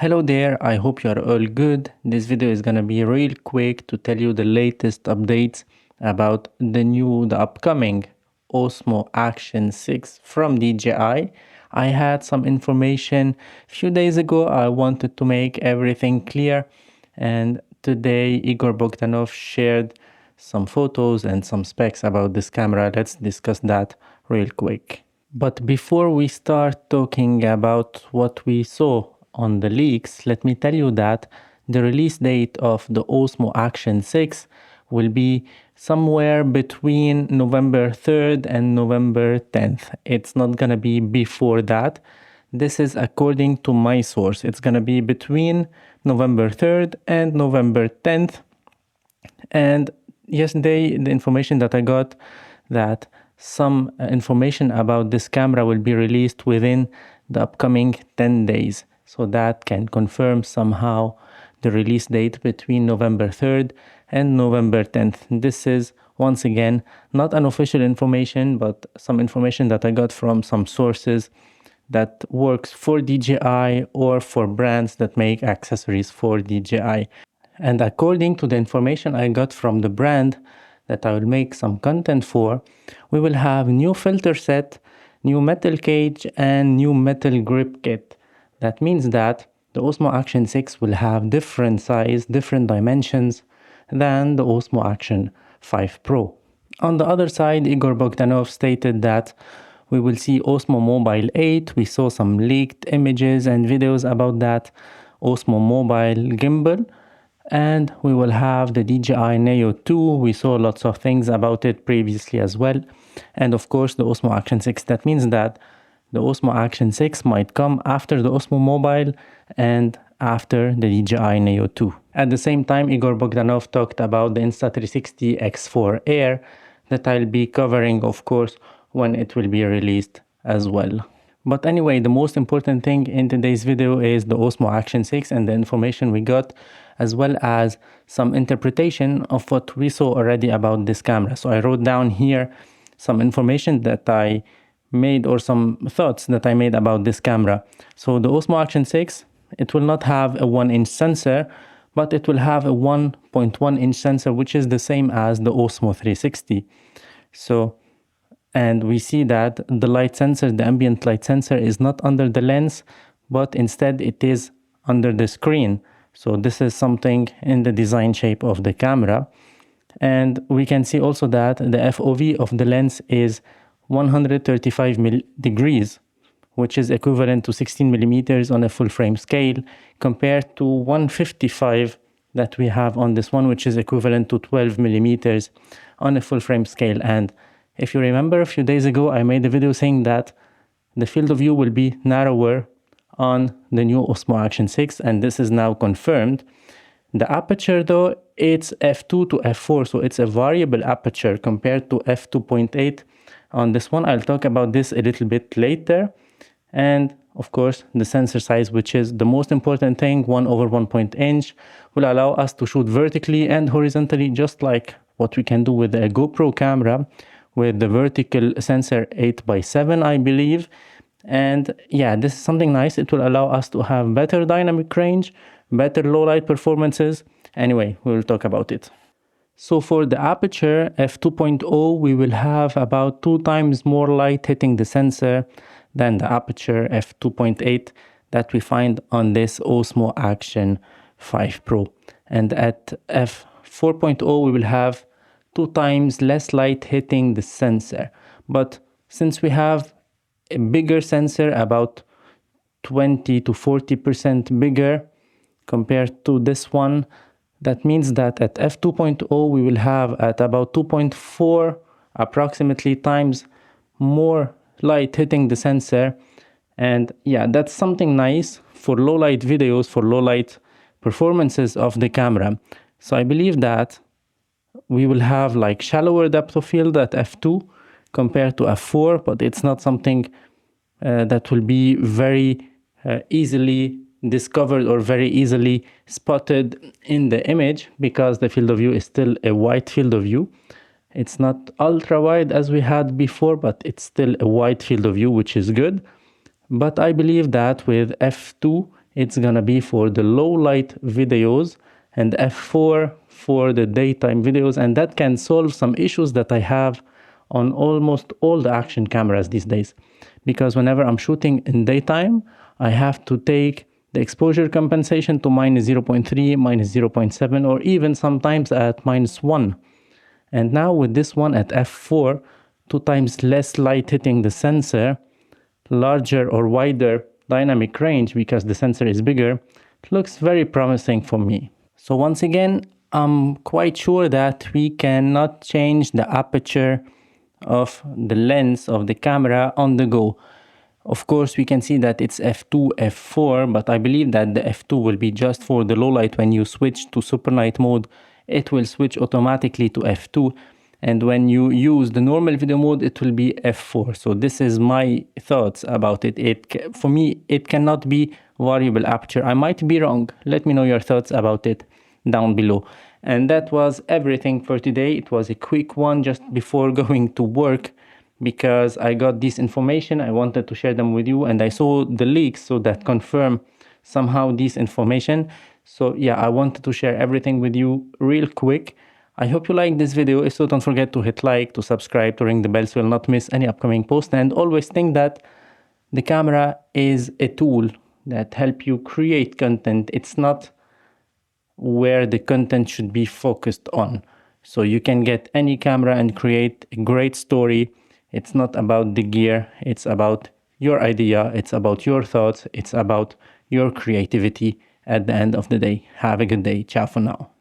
Hello there, I hope you are all good. This video is gonna be real quick to tell you the latest updates about the upcoming Osmo Action 6 from DJI. I had some information a few days ago. I wanted to make everything clear, and today Igor Bogdanov shared some photos and some specs about this camera. Let's discuss that real quick. But before we start talking about what we saw on the leaks, let me tell you that the release date of the Osmo Action 6 will be somewhere between November 3rd and November 10th. It's not gonna be before that. This is according to my source. It's gonna be between November 3rd and November 10th. And yesterday, the information that I got that some information about this camera will be released within the upcoming 10 days. So that can confirm somehow the release date between November 3rd and November 10th. This is, once again, not an official information, but some information that I got from some sources that works for DJI or for brands that make accessories for DJI. And according to the information I got from the brand that I will make some content for, we will have new filter set, new metal cage, and new metal grip kit. That means that the Osmo Action 6 will have different size, different dimensions than the Osmo Action 5 Pro. On the other side, Igor Bogdanov stated that we will see Osmo Mobile 8. We saw some leaked images and videos about that Osmo Mobile gimbal. And we will have the DJI Neo 2. We saw lots of things about it previously as well. And of course, the Osmo Action 6. That means that the Osmo Action 6 might come after the Osmo Mobile and after the DJI Neo 2. At the same time, Igor Bogdanov talked about the Insta360 X4 Air that I'll be covering, of course, when it will be released as well. But anyway, the most important thing in today's video is the Osmo Action 6 and the information we got, as well as some interpretation of what we saw already about this camera. So I wrote down here some information that I made, or some thoughts that I made about this camera. So the Osmo Action 6, it will not have a 1-inch sensor, but it will have a 1.1-inch sensor, which is the same as the Osmo 360. And we see that the light sensor, the ambient light sensor, is not under the lens, but instead it is under the screen. So this is something in the design shape of the camera. And we can see also that the FOV of the lens is 135 degrees, which is equivalent to 16 millimeters on a full frame scale, compared to 155 that we have on this one, which is equivalent to 12 millimeters on a full frame scale. And if you remember, a few days ago, I made a video saying that the field of view will be narrower on the new Osmo Action 6, and this is now confirmed. The aperture, though, it's f2 to f4, so it's a variable aperture compared to f2.8 on this one. I'll talk about this a little bit later. And of course, the sensor size, which is the most important thing, 1/1 inch, will allow us to shoot vertically and horizontally, just like what we can do with a GoPro camera, with the vertical sensor 8x7, I believe. And yeah, this is something nice. It will allow us to have better dynamic range, better low light performances. Anyway, we will talk about it. So for the aperture f2.0, we will have about 2 times more light hitting the sensor than the aperture f2.8 that we find on this Osmo Action 5 Pro. And at f4.0, we will have 2 times less light hitting the sensor. But since we have a bigger sensor, about 20 to 40% bigger compared to this one, that means that at f2.0 we will have at about 2.4 approximately times more light hitting the sensor. And yeah, that's something nice for low light videos, for low light performances of the camera. So I believe that we will have like shallower depth of field at f2 compared to f4, but it's not something that will be very easily discovered or very easily spotted in the image, because the field of view is still a wide field of view. It's not ultra wide as we had before, but it's still a wide field of view, which is good. But I believe that with f2 it's gonna be for the low light videos, and f4 for the daytime videos. And that can solve some issues that I have on almost all the action cameras these days, because whenever I'm shooting in daytime, I have to take the exposure compensation to minus 0.3, minus 0.7, or even sometimes at minus 1. And now with this one at f4, 2 times less light hitting the sensor, larger or wider dynamic range because the sensor is bigger, it looks very promising for me. So once again, I'm quite sure that we cannot change the aperture of the lens of the camera on the go. Of course, we can see that it's f2, f4, but I believe that the f2 will be just for the low light. When you switch to super night mode, it will switch automatically to f2. And when you use the normal video mode, it will be f4. So this is my thoughts about it. For me, it cannot be variable aperture. I might be wrong. Let me know your thoughts about it down below. And that was everything for today. It was a quick one just before going to work, because I got this information. I wanted to share them with you, and I saw the leaks, so that confirm somehow this information. So yeah, I wanted to share everything with you real quick. I hope you liked this video. If so, don't forget to hit like, to subscribe, to ring the bell so you'll not miss any upcoming post. And always think that the camera is a tool that help you create content. It's not where the content should be focused on. So you can get any camera and create a great story. It's not about the gear, it's about your idea, it's about your thoughts, it's about your creativity at the end of the day. Have a good day. Ciao for now.